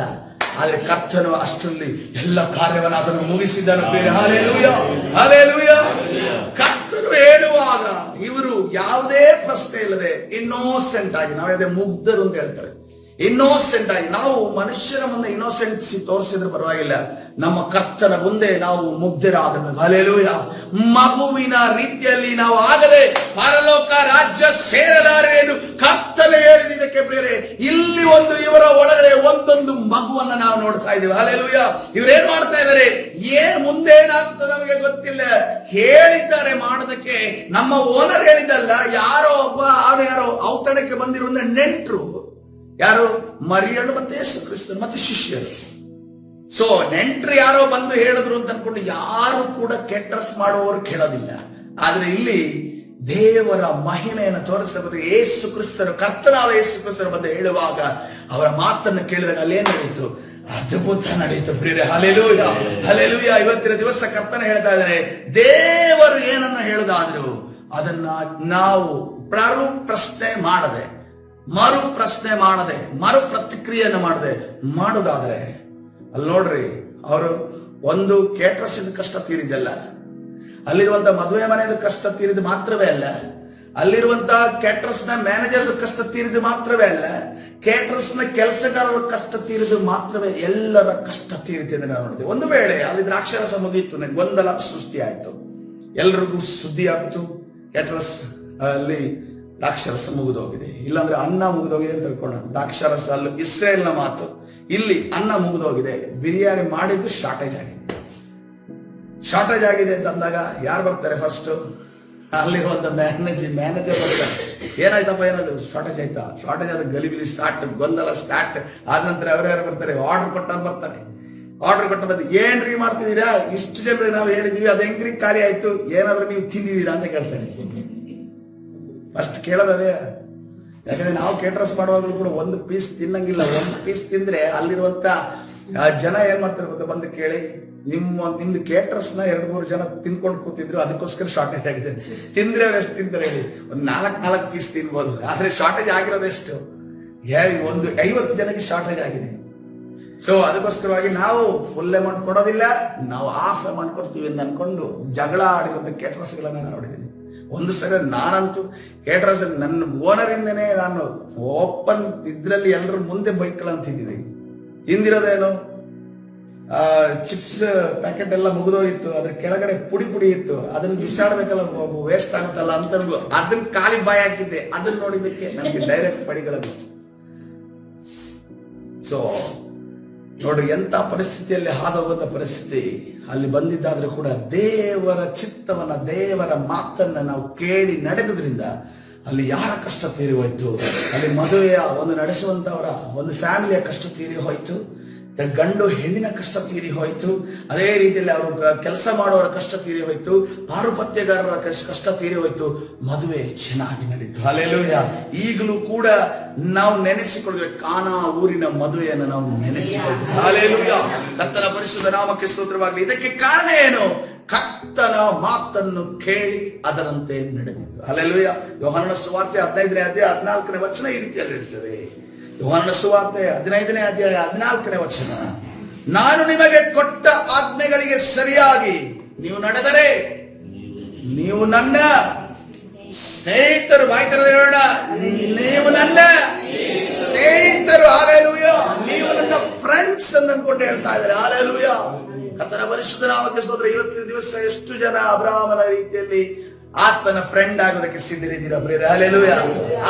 Speaker 1: ಆದ್ರೆ ಕರ್ತನು ಅಷ್ಟರಲ್ಲಿ ಎಲ್ಲ ಕಾರ್ಯವನ್ನು ಅದನ್ನು ಮುಗಿಸಿದ್ದಾನೆ. Hallelujah, hallelujah. ಕರ್ತನು ಹೇಳುವಾಗ ಇವರು ಯಾವುದೇ ಪ್ರಶ್ನೆ ಇಲ್ಲದೆ ಇನ್ನೋಸೆಂಟ್ ಆಗಿ, ನಾವೇ ಮುಗ್ಧರು ಅಂತ ಹೇಳ್ತಾರೆ, ಇನ್ನೋಸೆಂಟ್ ಆಗಿ, ನಾವು ಮನುಷ್ಯರ ಮುಂದೆ ಇನ್ನೋಸೆನ್ಸಿ ತೋರಿಸಿದ್ರೆ ಪರವಾಗಿಲ್ಲ, ನಮ್ಮ ಕರ್ತನ ಮುಂದೆ ನಾವು ಮುಗ್ಧರಾಗಬೇಕು. ಹಲ್ಲೆಲೂಯಾ. ಮಗುವಿನ ರೀತಿಯಲ್ಲಿ ನಾವು ಆಗದೆ ಪರಲೋಕ ರಾಜ್ಯ ಸೇರಲಾರೆ ಎಂದು ಕರ್ತನೆ ಹೇಳಿದ್ದಕ್ಕೆ ಪ್ರಿಯರೇ, ಇಲ್ಲಿ ಇವರ ಒಳಗಡೆ ಒಂದೊಂದು ಮಗುವನ್ನ ನಾವು ನೋಡ್ತಾ ಇದ್ದೀವಿ. ಹಲ್ಲೆಲೂಯಾ. ಇವರೇನ್ ಮಾಡ್ತಾ ಇದ್ದಾರೆ? ಏನ್ ಮುಂದೆ ಏನಾಗ್ತದೆ ನಮಗೆ ಗೊತ್ತಿಲ್ಲ, ಹೇಳಿದ್ದಾರೆ ಮಾಡೋದಕ್ಕೆ. ನಮ್ಮ ಓನರ್ ಹೇಳಿದ್ದಲ್ಲ, ಯಾರೋ ಒಬ್ಬ ಯಾರೋ ಔತಣಕ್ಕೆ ಬಂದಿರುವ ನೆಂಟರು, ಯಾರು? ಮರಿಯಳು ಮತ್ತೆ ಯೇಸು ಕ್ರಿಸ್ತನು ಮತ್ತೆ ಶಿಷ್ಯರು. ಸೊ ನೆಂಟರು ಯಾರೋ ಬಂದು ಹೇಳಿದ್ರು ಅಂತ ಅನ್ಕೊಂಡು ಯಾರು ಕೂಡ ಕೆಟ್ಟರ್ಸ್ ಮಾಡುವವರು ಕೇಳೋದಿಲ್ಲ. ಆದ್ರೆ ಇಲ್ಲಿ ದೇವರ ಮಹಿಮೆಯನ್ನು ತೋರಿಸಬೇಕು. ಯೇಸು ಕ್ರಿಸ್ತರು, ಕರ್ತನಾದ ಯೇಸು ಕ್ರಿಸ್ತರು ಬಂದು ಹೇಳುವಾಗ ಅವರ ಮಾತನ್ನು ಕೇಳಿದಾಗ ಅಲ್ಲೇನ್ ನಡೆಯಿತು? ಅದ್ಭುತ ನಡೆಯಿತು ಪ್ರಿಯರೇ. Hallelujah, hallelujah. ಇವತ್ತಿನ ದಿವಸ ಕರ್ತನ ಹೇಳ್ತಾ ಇದ್ದಾರೆ, ದೇವರು ಏನನ್ನ ಹೇಳುದಾದ್ರು ಅದನ್ನ ನಾವು ಪ್ರಶ್ನೆ ಮಾಡದೆ, ಮರು ಪ್ರತಿಕ್ರಿಯೆಯನ್ನು ಮಾಡದೆ ಮಾಡುದಾದ್ರೆ, ಅಲ್ಲಿ ನೋಡ್ರಿ, ಅವರು ಒಂದು ಕೇಟ್ರಸ್ ಕಷ್ಟ ತೀರಿದಲ್ಲ, ಅಲ್ಲಿರುವಂತ ಮದುವೆ ಮನೆಯದು ಕಷ್ಟ ತೀರಿದ ಮಾತ್ರವೇ ಅಲ್ಲ, ಅಲ್ಲಿರುವಂತ ಕೇಟರ್ಸ್ ನ ಮ್ಯಾನೇಜರ್ ಕಷ್ಟ ತೀರಿದು ಮಾತ್ರವೇ ಅಲ್ಲ, ಕೇಟರ್ಸ್ ನ ಕೆಲಸಗಾರರ ಕಷ್ಟ ತೀರಿದು ಮಾತ್ರವೇ ಎಲ್ಲರ ಕಷ್ಟ ತೀರಿತು ಎಂದು ನಾವು ನೋಡಿದೆ. ಒಂದು ವೇಳೆ ಅಲ್ಲಿ ದ್ರಾಕ್ಷಾರಸ ಮುಗಿಯಿತು, ಗೊಂದಲ ಸೃಷ್ಟಿ ಆಯ್ತು, ಎಲ್ರಿಗೂ ಸುದ್ದಿ ಆಗ್ತು, ಕೇಟರ್ಸ್ ಅಲ್ಲಿ ದ್ರಾಕ್ಷಾರಸ ಮುಗಿದೋಗಿದೆ, ಇಲ್ಲಾಂದ್ರೆ ಅನ್ನ ಮುಗಿದೋಗಿದೆ ಅಂತ ತಿಳ್ಕೊಳ್ಳೋಣ. ದ್ರಾಕ್ಷಾರಸ ಅಲ್ಲಿ ಇಸ್ರೇಲ್ನ ಮಾತು, ಇಲ್ಲಿ ಅನ್ನ ಮುಗಿದೋಗಿದೆ, ಬಿರಿಯಾನಿ ಮಾಡಿದ್ದು ಶಾರ್ಟೇಜ್ ಆಗಿದೆ ಅಂತ ಅಂದಾಗ ಯಾರು ಬರ್ತಾರೆ? ಫಸ್ಟ್ ಅಲ್ಲಿರುವಂತ ಮ್ಯಾನೇಜರ್ ಬರ್ತಾರೆ. ಏನಾಯ್ತಪ್ಪ, ಏನಾದ್ರು ಶಾರ್ಟೇಜ್ ಆಯ್ತಾ? ಶಾರ್ಟೇಜ್ ಆದ ಗಲಿಬಿಲಿ ಸ್ಟಾರ್ಟ್, ಗೊಂದಲ ಸ್ಟಾರ್ಟ್ ಆದ ನಂತರ ಯಾರು ಬರ್ತಾರೆ? ಆರ್ಡರ್ ಕೊಟ್ಟವ್ರು ಬರ್ತಾರೆ. ಆರ್ಡರ್ ಕೊಟ್ಟ ಬಂದು ಏನ್ರಿ ಮಾಡ್ತಿದ್ದೀರಾ, ಇಷ್ಟು ಜನರಿಗೆ ನಾವು ಹೇಳಿದ್ವಿ, ಅದು ಹೆಂಗ್ರಿ ಖಾಲಿ ಆಯ್ತು, ಏನಾದ್ರು ನೀವು ತಿಂದಿದ್ದೀರಾ ಅಂತ ಕೇಳ್ತಾರೆ. ಫಸ್ಟ್ ಕೇಳೋದೇ. ಯಾಕಂದ್ರೆ ನಾವು ಕೇಟರ್ಸ್ ಮಾಡುವಾಗಲೂ ಕೂಡ ಒಂದು ಪೀಸ್ ತಿನ್ನಂಗಿಲ್ಲ. ಒಂದು ಪೀಸ್ ತಿಂದ್ರೆ ಅಲ್ಲಿರುವಂತ ಜನ ಏನ್ ಮಾಡ್ತಾರೆ ಗೊತ್ತಾ, ಬಂದು ಕೇಳಿ ನಿಮ್ದು ಕೇಟರ್ಸ್ ನ 2-3 ಜನ ತಿನ್ಕೊಂಡು ಕೂತಿದ್ರು, ಅದಕ್ಕೋಸ್ಕರ ಶಾರ್ಟೇಜ್ ಆಗಿದೆ. ತಿಂದ್ರೆ ಅವ್ರು ಎಷ್ಟು ತಿಂತಾರೆ ಹೇಳಿ? ಒಂದು 4 ಪೀಸ್ ತಿನ್ಬೋದು. ಆದ್ರೆ ಶಾರ್ಟೇಜ್ ಆಗಿರೋದೆಷ್ಟು? ಒಂದು 50 ಜನಕ್ಕೆ ಶಾರ್ಟೇಜ್ ಆಗಿದೆ. ಸೊ ಅದಕ್ಕೋಸ್ಕರವಾಗಿ ನಾವು ಫುಲ್ ಅಮೌಂಟ್ ಕೊಡೋದಿಲ್ಲ, ನಾವು ಹಾಫ್ ಅಮೌಂಟ್ ಕೊಡ್ತೀವಿ ಅಂತ ಅನ್ಕೊಂಡು ಜಗಳ ಆಡಿರುವಂತ ಕೇಟರ್ಸ್ ಗಳನ್ನ ನಾನು ನೋಡಿದ್ದೀನಿ. ಒಂದು ಸರಿ ನಾನಂತೂ ಕೇಟರ್ಸ್ ನನ್ನ ಓನರ್ ಇಂದನೇ ನಾನು ಓಪನ್ ಇದ್ರಲ್ಲಿ ಎಲ್ಲರ ಮುಂದೆ ಬೈಕ್ಗಳನ್ನ ತಿಂದಿರೋದೇನು, ಚಿಪ್ಸ್ ಪ್ಯಾಕೆಟ್ ಎಲ್ಲ ಮುಗಿದೋಗಿತ್ತು, ಅದ್ರ ಕೆಳಗಡೆ ಪುಡಿ ಇತ್ತು, ಅದನ್ನ ಬಿಸಾಡ್ಬೇಕಲ್ಲ, ವೇಸ್ಟ್ ಆಗುತ್ತಲ್ಲ ಅಂತ ಅದನ್ನ ಖಾಲಿ ಬಾಯಿ ಹಾಕಿದ್ದೆ. ಅದನ್ನ ನೋಡಿದಕ್ಕೆ ನಮ್ಗೆ ಡೈರೆಕ್ಟ್ ಪಡಿಗಳ ಬಿತ್ತು. ಸೊ ನೋಡ್ರಿ, ಎಂತ ಪರಿಸ್ಥಿತಿಯಲ್ಲಿ ಹಾದೋಗುವಂತ ಪರಿಸ್ಥಿತಿ ಅಲ್ಲಿ ಬಂದಿದ್ದಾದ್ರೂ ಕೂಡ ದೇವರ ಚಿತ್ತವನ್ನ, ದೇವರ ಮಾತನ್ನ ನಾವು ಕೇಳಿ ನಡೆದುದ್ರಿಂದ ಅಲ್ಲಿ ಯಾರ ಕಷ್ಟ ತೀರಿ ಹೋಯ್ತು, ಅಲ್ಲಿ ಮದುವೆಯ ಒಂದು ನಡೆಸುವಂತವರ ಒಂದು ಫ್ಯಾಮಿಲಿಯ ಕಷ್ಟ ತೀರಿ ಹೋಯ್ತು, ಗಂಡು ಹೆಣ್ಣಿನ ಕಷ್ಟ ತೀರಿ ಹೋಯ್ತು, ಅದೇ ರೀತಿಯಲ್ಲಿ ಅವರು ಕೆಲಸ ಮಾಡುವವರ ಕಷ್ಟ ತೀರಿ ಹೋಯ್ತು, ಪಾರುಪತ್ಯಗಾರರ ಕಷ್ಟ ತೀರಿ ಹೋಯ್ತು, ಮದುವೆ ಚೆನ್ನಾಗಿ ನಡೀತು. ಹಲ್ಲೆಲೂಯಾ. ಈಗಲೂ ಕೂಡ ನಾವು ನೆನೆಸಿಕೊಳ್ಬೇಕು, ಕಾನಾ ಊರಿನ ಮದುವೆಯನ್ನು ನಾವು ನೆನೆಸಿಕೊಳ್ಬೇಕು. ಹಲ್ಲೆಲೂಯಾ. ಕರ್ತನ ಪರಿಶುದ್ಧ ನಾಮಕ್ಕೆ ಸ್ತೋತ್ರವಾಗಲಿ. ಇದಕ್ಕೆ ಕಾರಣ ಏನು? ಕರ್ತನ ಮಾತನ್ನು ಕೇಳಿ ಅದರಂತೆ ನಡೆದಿತ್ತು. ಹಲ್ಲೆಲೂಯಾ. ಯೋಹಾನನ ಸುವಾರ್ತೆ 15ನೇ ಅಧ್ಯಾಯ 14ನೇ ವಚನ ಈ ರೀತಿಯಲ್ಲಿ ಇರ್ತದೆ. ಯೋಹಾನನ ಸುವಾರ್ತೆ 15ನೇ ಅಧ್ಯಾಯ 14ನೇ ವಚನ, ನಾನು ನಿಮಗೆ ಕೊಟ್ಟ ಆಜ್ಞೆಗಳಿಗೆ ಸರಿಯಾಗಿ ನೀವು ನಡೆದರೆ ನೀವು ನನ್ನ ಸ್ನೇಹಿತರು. ಬಾಯ್ತರದ ಹೇಳೋಣ, ನೀವು ನನ್ನ ಸ್ನೇಹಿತರು. ಹಲ್ಲೆಲೂಯಾ. ನೀವು ನನ್ನ ಫ್ರೆಂಡ್ಸ್ ಅಂತ ಅನ್ಕೊಂಡು ಹೇಳ್ತಾ ಇದ್ದಾರೆ. ಹಲ್ಲೆಲೂಯಾ. ಕರ್ತನ ಪರಿಶುದ್ಧ ನಾಮಕ್ಕೆ ಸ್ತೋತ್ರ. ಇವತ್ತಿನ ದಿವಸ ಎಷ್ಟು ಜನ ಅಬ್ರಹಾಮನ ರೀತಿಯಲ್ಲಿ ಆತನ ಫ್ರೆಂಡ್ ಆಗೋದಕ್ಕೆ ಸಿದ್ಧರಿದ್ದೀರಾ ಪ್ರಿಯರೇ? ಹಲ್ಲೆಲೂಯಾ.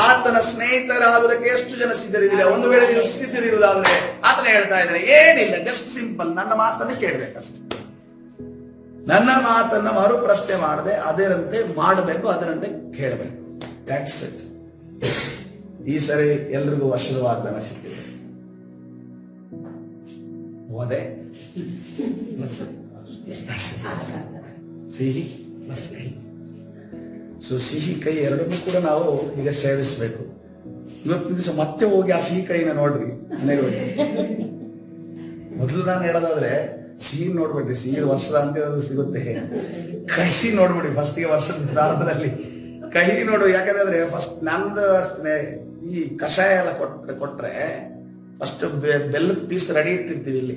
Speaker 1: ಆತನ ಸ್ನೇಹಿತರಾಗೋದಕ್ಕೆ ಎಷ್ಟು ಜನ ಸಿದ್ಧರಿದ್ದೀರಾ? ಒಂದು ವೇಳೆ ನೀವು ಸಿದ್ಧರಿರುವುದಾದ್ರೆ ಆತನ ಹೇಳ್ತಾ ಇದ್ದಾರೆ, ಏನಿಲ್ಲ, ಜಸ್ಟ್ ಸಿಂಪಲ್, ನನ್ನ ಮಾತನ್ನು ಕೇಳಬೇಕಷ್ಟೇ. ನನ್ನ ಮಾತನ್ನ ಮರು ಪ್ರಶ್ನೆ ಮಾಡದೆ ಅದರಂತೆ ಮಾಡಬೇಕು, ಅದರಂತೆ ಕೇಳಬೇಕು. That's it. ಈ ಸರಿ ಎಲ್ರಿಗೂ ವರ್ಷದ ವಾಗ್ದಾನ ಸಿಕ್ಕಿದೆ. ಓದೆ ಸಿಹಿ ಕಹಿ. ಸೊ ಸಿಹಿ ಕೈ ಎರಡನ್ನೂ ಕೂಡ ನಾವು ಈಗ ಸೇವಿಸಬೇಕು. ಇವತ್ತಿನ ದಿವಸ ಮತ್ತೆ ಹೋಗಿ ಆ ಸಿಹಿ ಕೈನ ನೋಡ್ರಿ ಮನೆಗೆ. ಮೊದಲು ನಾನು ಹೇಳೋದಾದ್ರೆ ಸಿಹಿ ನೋಡ್ಬೇಡ್ರಿ, ಸಿಹಿ ವರ್ಷದ ಅಂತ ಸಿಗುತ್ತೆ. ಕಹಿ ನೋಡ್ಬೇಡಿ ಫಸ್ಟ್ಗೆ, ವರ್ಷದ ಪ್ರಾರಂಭದಲ್ಲಿ ಕಹಿ ನೋಡು. ಯಾಕಂದ್ರೆ ಫಸ್ಟ್ ನಮ್ದು ಅಷ್ಟೇ, ಈ ಕಷಾಯ ಎಲ್ಲ ಕೊಟ್ರೆ ಫಸ್ಟ್ ಬೆಲ್ಲದ ಪೀಸ್ ರೆಡಿ ಇಟ್ಟಿರ್ತೀವಿ ಇಲ್ಲಿ.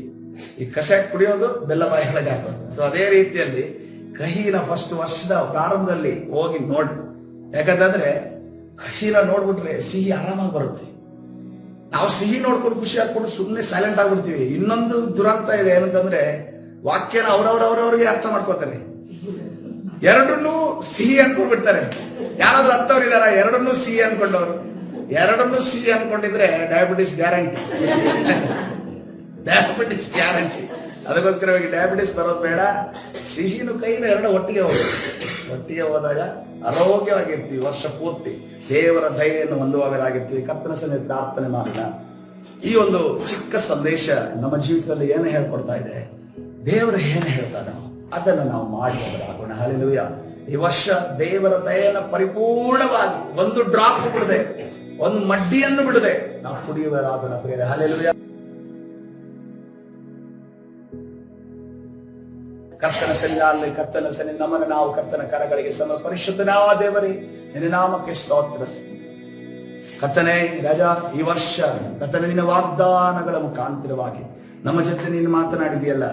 Speaker 1: ಈ ಕಷಾಯ ಕುಡಿಯೋದು, ಬೆಲ್ಲ ಬಾಯಿ ಒಳಗೆ ಹಾಕೋದು. ಸೊ ಅದೇ ರೀತಿಯಲ್ಲಿ ಕಹಿನ ಫಸ್ಟ್ ವರ್ಷದ ಪ್ರಾರಂಭದಲ್ಲಿ ಹೋಗಿ ನೋಡಿ. ಯಾಕಂತಂದ್ರೆ ಕಹಿನ ನೋಡ್ಬಿಟ್ರೆ ಸಿಹಿ ಆರಾಮಾಗಿ ಬರುತ್ತೆ. ನಾವು ಸಿಹಿ ನೋಡ್ಕೊಂಡು ಖುಷಿ ಹಾಕೊಂಡು ಸುಮ್ಮನೆ ಸೈಲೆಂಟ್ ಆಗ್ಬಿಡ್ತೀವಿ. ಇನ್ನೊಂದು ದುರಂತ ಇದೆ, ಏನಂತಂದ್ರೆ ವಾಕ್ಯನ ಅವ್ರವ್ರಿಗೆ ಅರ್ಥ ಮಾಡ್ಕೋತಾರೆ, ಎರಡನ್ನೂ ಸಿಹಿ ಅನ್ಕೊಂಡ್ಬಿಡ್ತಾರೆ. ಯಾರಾದ್ರೂ ಅಂತವ್ರು ಇದಾರ ಎರಡನ್ನೂ ಸಿಹಿ ಅನ್ಕೊಂಡವ್ರು? ಎರಡನ್ನೂ ಸಿಹಿ ಅನ್ಕೊಂಡಿದ್ರೆ ಡಯಾಬಿಟಿಸ್ ಗ್ಯಾರಂಟಿ. Diabetes guarantee. ಅದಕ್ಕೋಸ್ಕರವಾಗಿ ಡಯಾಬಿಟಿಸ್ ಬರೋದು ಬೇಡ. ಸಿಹಿನು ಕೈನು ಎರಡು ಒಟ್ಟಿಗೆ ಹೋದಾಗ ಆರೋಗ್ಯವಾಗಿರ್ತೀವಿ. ವರ್ಷ ಪೂರ್ತಿ ದೇವರ ದಯೆಯನ್ನು ಹೊಂದುವವರಾಗಿರ್ತೀವಿ. ಕರ್ತನ ಸನ್ನಿಧಿಯಲ್ಲಿ ಪ್ರಾರ್ಥನೆ ಮಾಡೋಣ. ಈ ಒಂದು ಚಿಕ್ಕ ಸಂದೇಶ ನಮ್ಮ ಜೀವಿತದಲ್ಲಿ ಏನು ಹೇಳ್ಕೊಡ್ತಾ ಇದೆ, ದೇವರು ಏನು ಹೇಳ್ತಾನೋ ಅದನ್ನು ನಾವು ಮಾಡುವವರಾಗೋಣ. ಹಲ್ಲೆಲೂಯಾ. ಈ ವರ್ಷ ದೇವರ ದಯೆಯನ್ನು ಪರಿಪೂರ್ಣವಾಗಿ ಒಂದು ಡ್ರಾಪ್ ಬಿಡದೆ, ಒಂದು ಮಡ್ಡಿಯನ್ನು ಬಿಡದೆ ನಾವು ಕುಡಿಯುವರಾಗೋಣ ಪ್ರಿಯರೇ. ಹಲ್ಲೆಲೂಯಾ. ಕರ್ತನ ಸನ್ನಿಧಾನದಲ್ಲಿ, ಕರ್ತನ ಸನ್ನಿಧಾನ ನಮ್ಮನ್ನು ನಾವು ಕರ್ತನ ಕರಗಳಿಗೆ ಪರಿಶುದ್ಧನಾದ ದೇವರೇ, ನಿನ್ನ ನಾಮಕ್ಕೆ ಸ್ತೋತ್ರ. ಕರ್ತನೇ ರಾಜ, ಈ ವರ್ಷ ಕರ್ತನ ನಿನ್ನ ವಾಗ್ದಾನಗಳ ಮುಖಾಂತರವಾಗಿ ನಮ್ಮ ಜೊತೆ ನೀನು ಮಾತನಾಡಿದೆಯಲ್ಲ,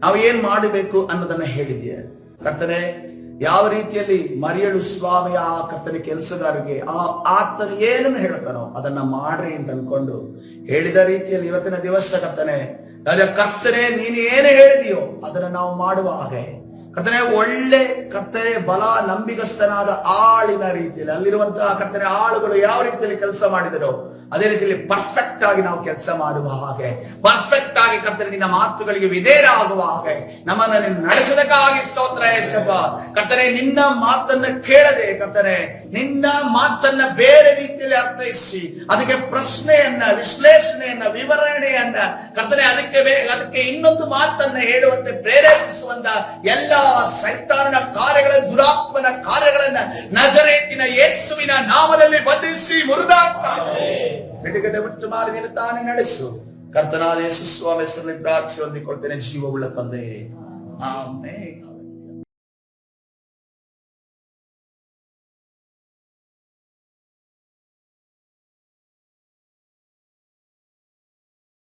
Speaker 1: ನಾವು ಏನ್ ಮಾಡಬೇಕು ಅನ್ನೋದನ್ನ ಹೇಳಿದೆಯ ಕರ್ತನೇ. ಯಾವ ರೀತಿಯಲ್ಲಿ ಮರಿಯಳು ಸ್ವಾಮಿ ಆ ಕರ್ತನ ಕೆಲಸಗಾರಿಗೆ ಆತನು ಏನನ್ನು ಹೇಳ್ತಾನೋ ಅದನ್ನ ಮಾಡ್ರಿ ಅಂತ ಅನ್ಕೊಂಡು ಹೇಳಿದ ರೀತಿಯಲ್ಲಿ ಇವತ್ತಿನ ದಿವಸ ಕರ್ತನೆ ಕರ್ತನೆ ನೀನು ಏನು ಹೇಳಿದೆಯೋ ಅದನ್ನ ನಾವು ಮಾಡುವ ಹಾಗೆ ಕರ್ತನೆ ಒಳ್ಳೆ ಕರ್ತನೆ ಬಲ ನಂಬಿಗಸ್ತನಾದ ಆಳಿನ ರೀತಿಯಲ್ಲಿ ಅಲ್ಲಿರುವಂತಹ ಕರ್ತನೆ ಆಳುಗಳು ಯಾವ ರೀತಿಯಲ್ಲಿ ಕೆಲಸ ಮಾಡಿದರೋ ಅದೇ ರೀತಿಯಲ್ಲಿ ಪರ್ಫೆಕ್ಟ್ ಆಗಿ ನಾವು ಕೆಲಸ ಮಾಡುವ ಹಾಗೆ, ಪರ್ಫೆಕ್ಟ್ ಆಗಿ ಕರ್ತನೆ ನಿನ್ನ ಮಾತುಗಳಿಗೆ ವಿಧೇಯರಾಗುವ ಹಾಗೆ ನಮ್ಮನ್ನು ನೀನು ನಡೆಸದಕ್ಕಾಗಿ ಸ್ತೋತ್ರ ಯೇಸಪ್ಪ. ಕರ್ತನೆ ನಿನ್ನ ಮಾತನ್ನ ಕೇಳದೆ ಕರ್ತನೆ ನಿನ್ನ ಮಾತನ್ನ ಬೇರೆ ರೀತಿಯಲ್ಲಿ ಅರ್ಥೈಸಿ ಅದಕ್ಕೆ ಪ್ರಶ್ನೆಯನ್ನ, ವಿಶ್ಲೇಷಣೆಯನ್ನ, ವಿವರಣೆಯನ್ನ ಕರ್ತನೆ ಅದಕ್ಕೆ ಇನ್ನೊಂದು ಮಾತನ್ನ ಹೇಳುವಂತೆ ಪ್ರೇರೇಪಿಸುವಂತ ಎಲ್ಲ ಸೈತಾನನ ಕಾರ್ಯಗಳ, ದುರಾತ್ಮನ ಕಾರ್ಯಗಳನ್ನ ನಜರೇತಿನ ಯೇಸುವಿನ ನಾಮದಲ್ಲಿ ಬಂಧಿಸಿ ಮುರಿದಾಕ್ತಾನೆ. ಗಡಿಗಡೆ ಬಿಟ್ಟು ಮಾಡಿ ನೀನು ತಾನೇ ನಡೆಸು. ಕರ್ತನಾದ ಯೇಸು ಸ್ವಾಮಿ ಹೆಸರಲ್ಲಿ ಪ್ರಾರ್ಥಿಸಿ ಹೊಂದಿಕೊಳ್ತೇನೆ ಜೀವವುಳ್ಳ ತಂದೆ, ಆಮೆನ್.